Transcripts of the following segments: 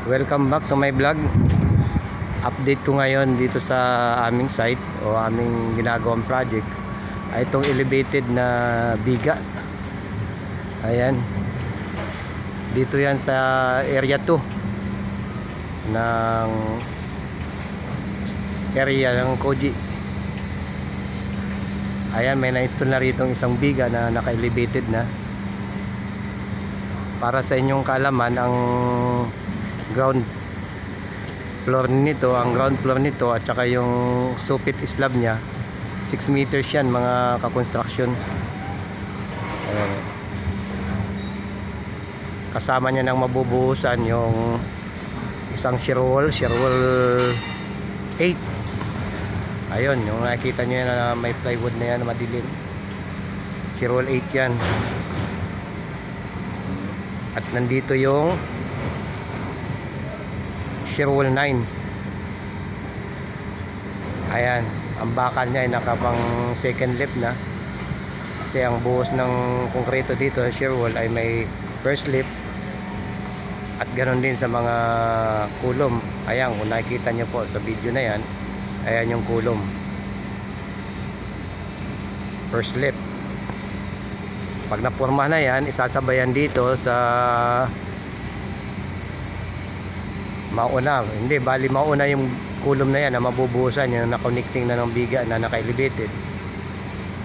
Welcome back to my vlog. Update ko ngayon dito sa aming site o aming ginagawang project ay itong elevated na biga. Ayan. Dito yan sa area 2 ng area ng Koji. Ayan, may na-install na rito isang biga na naka-elevated na. Para sa inyong kaalaman, ang ground floor nito at saka yung supit slab niya 6 meters yan mga ka-construction. Kasama niya ng mabubuhusan yung isang shear wall 8. Ayun, yung nakikita nyo yan na may plywood na yan na madilim, shear wall 8 yan. At nandito yung shear wall 9. Ayan, ang bakal niya ay nakapang second lip na, kasi ang buhos ng konkreto dito sa shear wall ay may first lip. At ganoon din sa mga kulom. Ayan, kung nakikita nyo po sa video na yan, ayan yung kulom, first lip. Pag napurma na yan, isasabayan dito sa mauna, mauna yung kulom na yan na mabubuhusan yung na-connecting na ng biga na naka-elevated.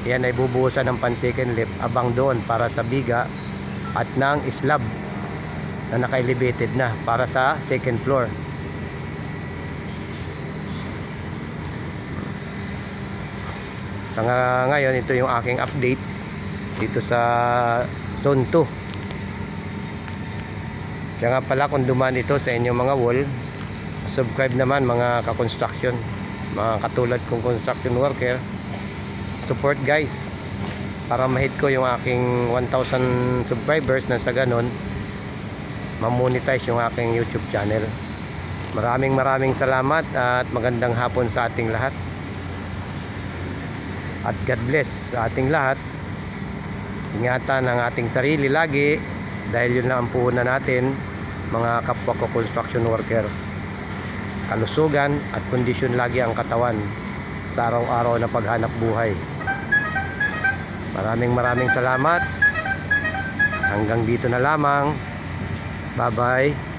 Yan ay bubuhusan ng pan second lip abang doon para sa biga at ng slab na naka-elevated na para sa second floor. So ngayon, ito yung aking update dito sa zone 2. Kaya nga pala, kung dumaan ito sa inyong mga wall, subscribe naman mga ka-construction, mga katulad kong construction worker. Support guys, para ma-hit ko yung aking 1,000 subscribers na sa ganon ma-monetize yung aking YouTube channel. Maraming salamat at magandang hapon sa ating lahat. At God bless sa ating lahat. Ingatan ang ating sarili lagi, dahil yun lang ang puhunan natin mga kapwa ko construction worker. Kalusugan at kondisyon lagi ang katawan sa araw-araw na paghanap buhay. Maraming salamat. Hanggang dito na lamang. Bye bye.